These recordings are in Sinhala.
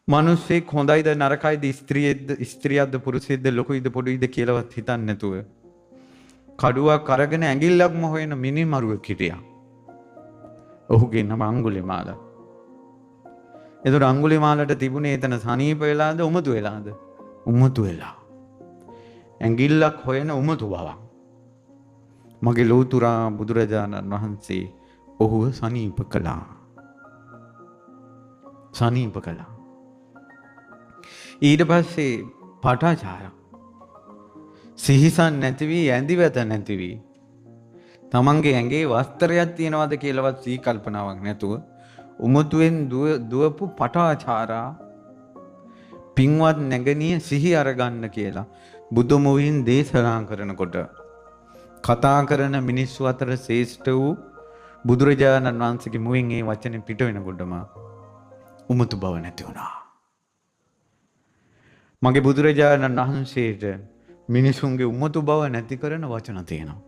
මිනිස්සෙක් හොඳයිද නරකයිද ස්ත්‍රියක්ද පුරුෂයෙක්ද ලොකුයිද පොඩියිද කියලාවත් හිතන්නේ නැතුව කඩුවක් අරගෙන ඇඟිල්ලක්ම හොයන මිනිමරුවෙක් හිටියා. ඔහුගේ නම අඟුලිමාල. ඒතර අඟුලිමාලට තිබුණේ එතන සනීප වෙලාද උමතු වෙලාද? උමතු වෙලා. ඇඟිල්ලක් හොයන උමතු බවක්. මගේ ලෝතුරා බුදුරජාණන් වහන්සේ ඔහුව සනීප කළා. සනීප කළා. ඊට පස්සේ පටාචාරා සිහිසන් නැති වී ඇඳිවත නැති වී තමන්ගේ ඇඟේ වස්ත්‍රයක් තියනවාද කියලාවත් සී කල්පනාවක් නැතුව උමතුවෙන් දුවපු පටාචාරා පින්වත් නැගණිය සිහි අරගන්න කියලා බුදුමුවින් දේශනා කරනකොට කතා කරන මිනිස්සු අතර ශ්‍රේෂ්ඨ වූ බුදුරජාණන් වහන්සේගේ මුවින් මේ වචනේ පිට වෙනකොටම උමතු බව නැති වුණා. මගේ බුදුරජාණන් වහන්සේට මිනිසුන්ගේ උමතු බව නැති කරන වචන තියෙනවා.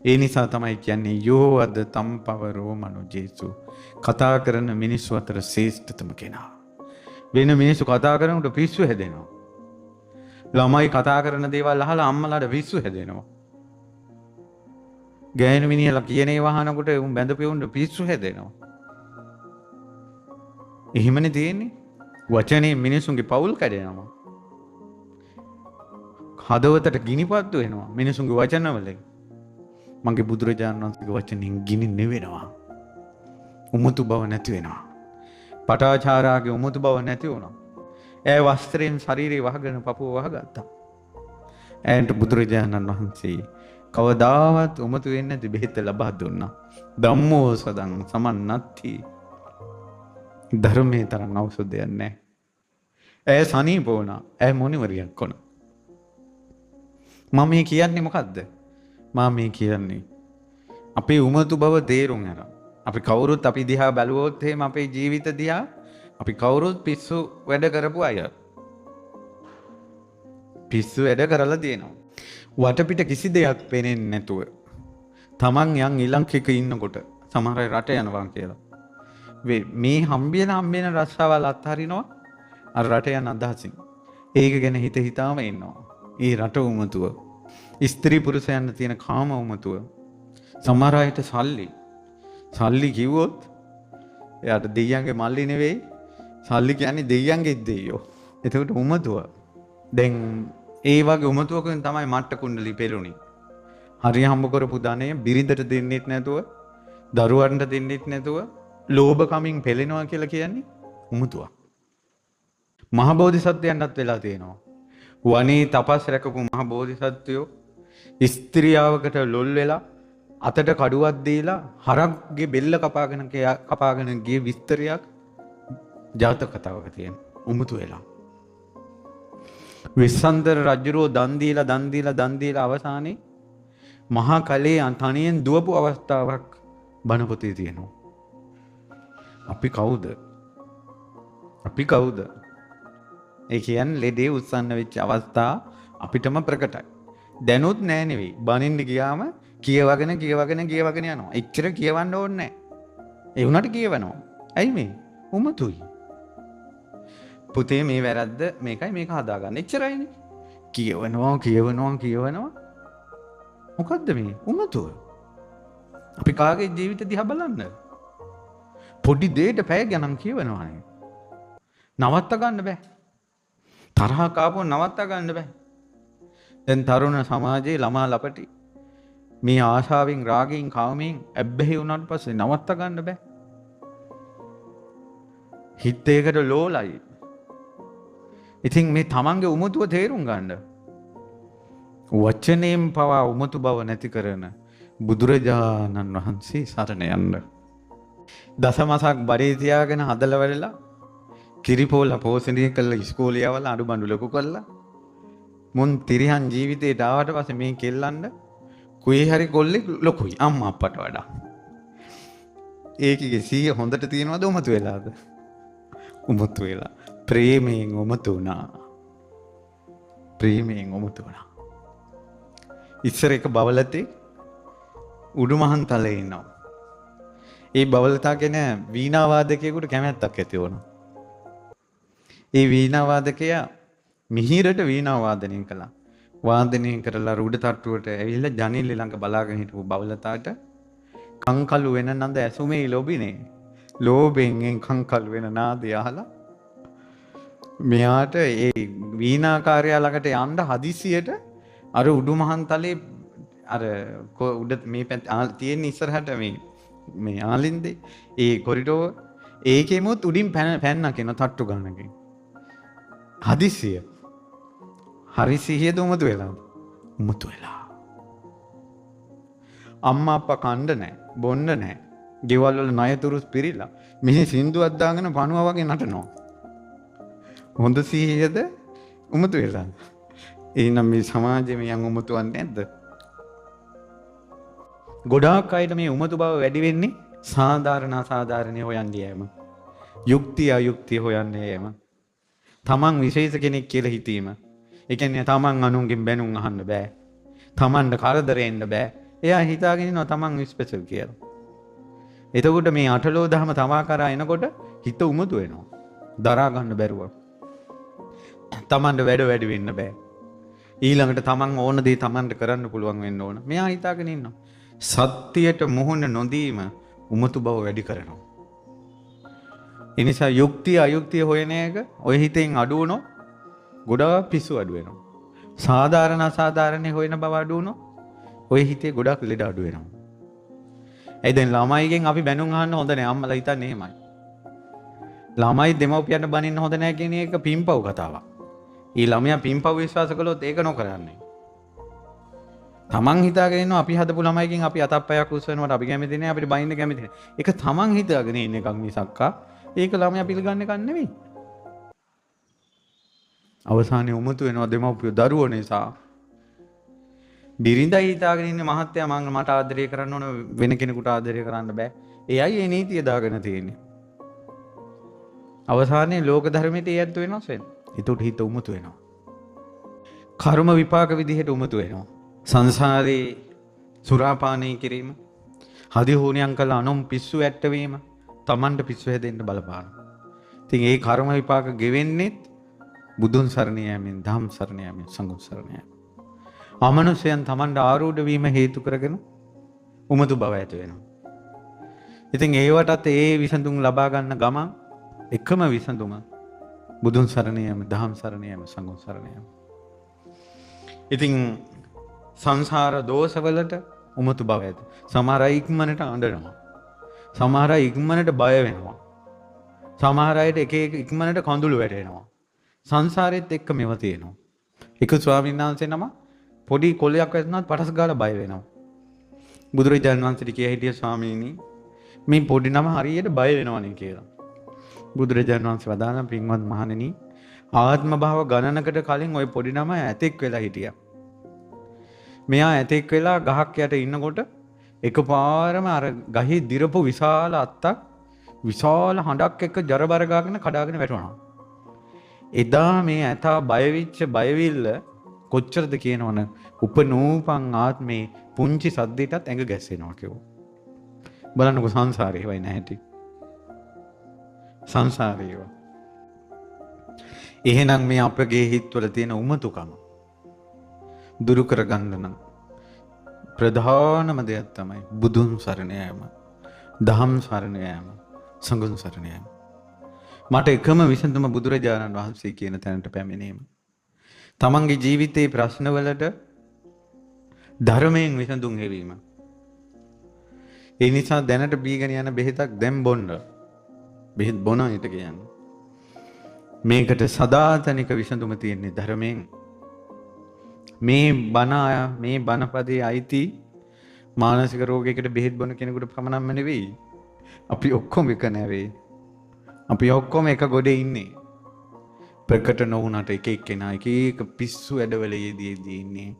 ඒ නිසා තමයි කියන්නේ යෝ අද තම්පවරෝ මනුජේසු කතා කරන මිනිස්සු අතර ශ්‍රේෂ්ඨතම කෙනා. වෙන මිනිස්සු කතා කරනකොට පිස්සු හැදෙනවා. ළමයි කතා කරන දේවල් අහලා අම්මලාට පිස්සු හැදෙනවා. ගෑනු මිනිහලා කියන ඒවා අහනකොට උන් බැඳපෙවුන්ට පිස්සු හැදෙනවා. එහෙමනේ තියෙන්නේ. වචනේ මිනිසුන්ගේ පවුල් කැඩෙනවා. හදවතට ගිනිපත්තු වෙනවා මිනිසුන්ගේ වචනවලින්. මගේ බුදුරජාණන් වහන්සේගේ වචනෙන් ගිනි නෙවෙනවා. උමුතු බව නැති වෙනවා. පටාචාරාගේ උමුතු බව නැති වුණා. ඒ වස්ත්‍රයෙන් ශරීරය වහගෙන පපුව වහගත්තා. ඇයට බුදුරජාණන් වහන්සේ කවදාවත් උමුතු වෙන්නේ නැති බෙහෙත ලබා දුන්නා. ධම්මෝ සදං සමන්නත්ති. ධර්මයේ තරම් ඖෂධයක් නැහැ. ඇය සනීප වුණා. ඇය මොණිවරියක් වුණා. මම මේ කියන්නේ මොකද්ද? මම මේ කියන්නේ අපේ උමතු බව තේරුම් අරන් අපි කවුරුත් අපි දිහා බැලුවොත් එහෙම අපේ ජීවිත දිහා අපි කවුරුත් පිස්සු වැඩ කරපු අය. පිස්සු වැඩ කරලා තියෙනවා. වටපිට කිසි දෙයක් පේන්නේ නැතුව තමන් යන් ඊලංකික ඉන්නකොට සමහර අය රට යනවා කියලා. මේ හම්බෙන රස්සාවල් අත්හරිනවා අර රට යන අදහසින්. ඒක ගැන හිතාම ඉන්නවා. ඒ රට උමතුව. ස්ත්‍රී පුරුෂයන්ට තියෙන කාම උමතුව. සමහර අයට සල්ලි කිව්වොත් එයාට දෙයියන්ගේ මල්ලි නෙවෙයි. සල්ලි කියන්නේ දෙයියන්ගේ දෙයියෝ. එතකොට උමතුව. දැන් ඒ වගේ උමතුවකින් තමයි මට්ට කුණ්ඩලි පෙළුණේ. හරිය හම්බ කරපු ධනෙ බිරිඳට දෙන්නෙත් නැතුව, දරුවන්ට දෙන්නෙත් නැතුව ලෝභ කමින් පෙළෙනවා කියලා කියන්නේ උමතුවක්. මහ බෝධිසත්වයන්ටත් වෙලා තියෙනවා. වනේ තපස් රැකපු මහ බෝධිසත්වයෝ ස්ත්‍රියාවකට ලොල් වෙලා අතට කඩුවක් දීලා හරක්ගේ බෙල්ල කපාගෙන ගිය විස්තරයක් ජාතක කතාවක තියෙන. උමුතු වෙලා. විස්සන්තර රජුරෝ දන් දීලා අවසානයේ මහා කලේ තනියෙන් දුවපු අවස්ථාවක් බණ පොතේ තියෙනවා. අපි කවුද? ඒ කියන්නේ ලෙඩේ උස්සන්න වෙච්ච අවස්ථා අපිටම ප්‍රකටයි. දැනුත් නෑ නෙවෙයි. බනින්න ගියාම කියවගෙන යනවා. එච්චර කියවන්න ඕනේ නෑ. ඒ වුණාට කියවනවා. ඇයි මේ? උමතුයි. පුතේ මේ වැරද්ද මේකයි මේක හදාගන්න. එච්චරයිනේ. කියවනවා. මොකද්ද මේ? උමතුව. අපි කාගේ ජීවිත දිහා බලන්න. පොඩි දෙයකට පැය ගණන් කියවනවානේ. නවත්ත ගන්න බෑ. තරහ කාපුව නවත්ත ගන්න බෑ. දැන් තරුණ සමාජයේ ළමා ලපටි මේ ආශාවෙන් රාගයෙන් කාමයෙන් ඇබ්බැහි වුණාට පස්සේ නවත්ත ගන්න බෑ. හිත ඒකට ලෝලයි. ඉතින් මේ තමන්ගේ උමතුව තේරුම් ගන්න. වචනයෙන් පවා උමතු බව නැති කරන බුදුරජාණන් වහන්සේ සරණ යන්න. දසමසක් බඩේ තියාගෙන හදලා වැඩලා කිරිපෝල පෝෂණය කළා ඉස්කෝලේ යවලා අඩු බඳු ලොකු කළා. මුන් තිරියන් ජීවිතේට ආවට පස්සේ මේ කෙල්ලන්න කුයි හරි කොල්ලෙක් ලොකුයි අම්මා අප්පට වඩා. ඒකේ සීය හොඳට තියෙනවද උමතු වෙලාද? උමතු වෙලා. ප්‍රේමයෙන් උමතු වුණා. ඉස්සර එක බවලතේ උඩුමහන් තලේ ඉන්නවා. ඒ බවලතා කෙන වීණා වාදකයෙකුට කැමැත්තක් ඇති වුණා. ඒ වීණා වාදකයා මිහිරට වීණා වාදනය කළා. වාදනය කරලා රුඩ තට්ටුවට ඇවිල්ලා ජනිල්ල ළඟ බලාගෙන හිටපු බවලතාවට කංකලු වෙන නන්ද ඇසුමේ ලොබිනේ. ලෝභයෙන් කංකලු වෙන නාදය අහලා මෙයාට ඒ වීණාකාරයා ළඟට යන්න හදිසියට අර උඩුමහන්තලේ අර උඩ මේ තියෙන ඉස්සරහට මේ ආලින්දේ ඒ කොරිඩෝර් ඒකෙමුත් උඩින් පැන්න කියන තට්ටු ගන්නකින් හදිසිය හරි සිහියද උමතු වෙලාද? උමතු වෙලා. අම්මා අප්පා කණ්ඩ නැහැ, බොන්න නැහැ. ගෙවල් වල ණයතුරුස් පිරීලා මෙහි සින්දුවක් දාගෙන පණුවා වගේ නටනවා. හොඳ සිහියද උමතු වෙලා. එහෙනම් මේ සමාජයේ මේ යන් උමතුවක් නැද්ද? ගොඩාක් අයට මේ උමතු බව වැඩි වෙන්නේ සාධාරණ අසාධාරණ හොයන්නේ යෑම. යුක්තිය අයුක්තිය හොයන්නේ යෑම. තමන් විශේෂ කෙනෙක් කියලා හිතීම. ඒ කියන්නේ තමන් අනුන්ගෙන් බැනුම් අහන්න බෑ. තමන්ට කරදර එන්න බෑ. එයා හිතාගෙන ඉන්නවා තමන් ස්පෙෂල් කියලා. එතකොට මේ අටලෝ දහම තමා කරා එනකොට හිත උමතු වෙනවා. දරා ගන්න බැරුව. තමන්ට වැඩ වෙන්න බෑ. ඊළඟට තමන් ඕන දේ තමන්ට කරන්න පුළුවන් වෙන්න ඕන. මෙයා හිතාගෙන ඉන්නවා. සත්‍යයට මුහුණ නොදීම උමතු බව වැඩි කරනවා. ඒ නිසා යුක්තිය අයුක්තිය හොයන එක ඔය හිතෙන් අඩු වුණොත් ගොඩාක් පිස්සු අඩු වෙනවා. සාධාරණ අසාධාරණ හොයන බව අඩු වුණොත් ඔය හිතේ ගොඩක් ලෙඩ අඩු වෙනවා. ඒ දැන් ළමයිගෙන් අපි බැනුම් අහන්න හොඳ නැහැ. අම්මලා හිතන්නේ එහෙමයි. ළමයි දෙමව්පියන්ට බනින්න හොඳ නැහැ කියන එක පින්පව් කතාවක්. ඊ ළමයා පින්පව් විශ්වාස කළොත් ඒක නොකරන්නේ. තමන් හිතාගෙන ඉන්නවා අපි හදපු ළමයිකින් අපි අතප්පයක් උස් වෙනවට අපි කැමති නැහැ, අපිට බයින්න කැමති නැහැ. ඒක තමන් හිතාගෙන ඉන්න එකක් මිසක්කා ඒක ළමයා පිළිගන්න එකක් නෙවෙයි. අවසානයේ උමතු වෙනවා දෙමව්පියෝ දරුවෝ නිසා. බිරිඳයි හිතාගෙන ඉන්නේ මහත්තයා මම මට ආදරය කරන්න ඕන වෙන කෙනෙකුට ආදරය කරන්න බෑ. එයයි ඒ නීතිය දාගෙන තියෙන්නේ. අවසානයේ ලෝක ධර්මයට ඒ ඇත්ත වෙනස් වෙනවා. ඒකට හිත උමතු වෙනවා. කර්ම විපාක විදිහට උමතු වෙනවා. සංසාරේ සුරාපානය කිරීම, හදි හෝනියම් කළ අනුම් පිස්සු ඇට්ටවීම, Tamanට පිස්සු හැදෙන්න බලපාන. ඉතින් ඒ කර්ම විපාක ගෙවෙන්නේ බුදුන් සරණ යෑමෙන්, ධම් සරණ යෑමෙන්, සංඝ සරණ යෑමෙන්. අමනුෂ්‍යයන් Tamanට ආරූඪ වීම හේතු කරගෙන උමතු බව ඇති වෙනවා. ඉතින් ඒවටත් ඒ විසඳුම් ලබා ගන්න ගමන් එකම විසඳුම බුදුන් සරණ යෑම, ධම් සරණ යෑම, සංඝ සරණ යෑම. ඉතින් සංසාර දෝෂවලට උමතු බව ඇති. සමහර අය ඉක්මනට අඬනවා. සමහර අය ඉක්මනට බය වෙනවා. සමහර අයට එක ඉක්මනට කඳුළු වැටෙනවා. සංසාරෙත් එක්ක මේව තියෙනවා. එක ස්වාමීන් වහන්සේ නම පොඩි කොලයක් වැටුණාත් පටස් ගාලා බය වෙනවා. බුදුරජාණන් වහන්සේට කිය හිටිය ස්වාමීනි මේ පොඩි නම හරියට බය වෙනවනේ කියලා. බුදුරජාණන් වහන්සේ වදාළා පින්වත් මහණෙනි ආත්ම භාව ගණනකට කලින් ওই පොඩි නම ඇතෙක් වෙලා හිටියා. මෙයා ඇතෙක් වෙලා ගහක් යට ඉන්නකොට එකපාරම අර ගහේ දිරපු විශාල අත්තක් විශාල හඬක් එක්ක ජරබර ගාගෙන කඩාගෙන වැටුණා. එදා මේ ඇතා බය වෙච්ච බයවිල්ල කොච්චරද කියනවනේ උපනූපන් ආත්මේ පුංචි සද්දයටත් ඇඟ ගැස්සෙනවා කිව්වා. බලන්නකො සංසාරේ වෙයි නැහැටි. සංසාරේව. එහෙනම් මේ අපගේ හිත්වල තියෙන උමතුකම දුරු කරගන්න නම් ප්‍රධානම දෙයක් තමයි බුදුන් සරණ යාම, දහම් සරණ යාම, සංඝ සරණ යාම. මට එකම විසඳුම බුදුරජාණන් වහන්සේ කියන තැනට පැමිණීම. තමන්ගේ ජීවිතයේ ප්‍රශ්නවලට ධර්මයෙන් විසඳුම් හෙවීම. ඒ නිසා දැනට බීගෙන යන බෙහෙතක් දැන් බොන්න. බෙහෙත් බොන හිට කියන්නේ. මේකට සදාතනික විසඳුම තියෙන්නේ ධර්මයෙන්. මේ බණපදේ අයිති මානසික රෝගයකට බෙහෙත් බොන කෙනෙකුට පමණක්ම නෙවෙයි. අපි ඔක්කොම එක නැවේ. අපි ඔක්කොම එක ගොඩේ ඉන්නේ. ප්‍රකට නොවුනට එක එක්කෙනා එක පිස්සු වැඩවල යෙදී ඉන්නේ.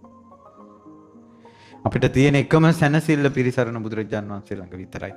අපිට තියෙන එකම සැනසෙල්ල පිරිසරණ බුදුරජාණන් වහන්සේ ළඟ විතරයි.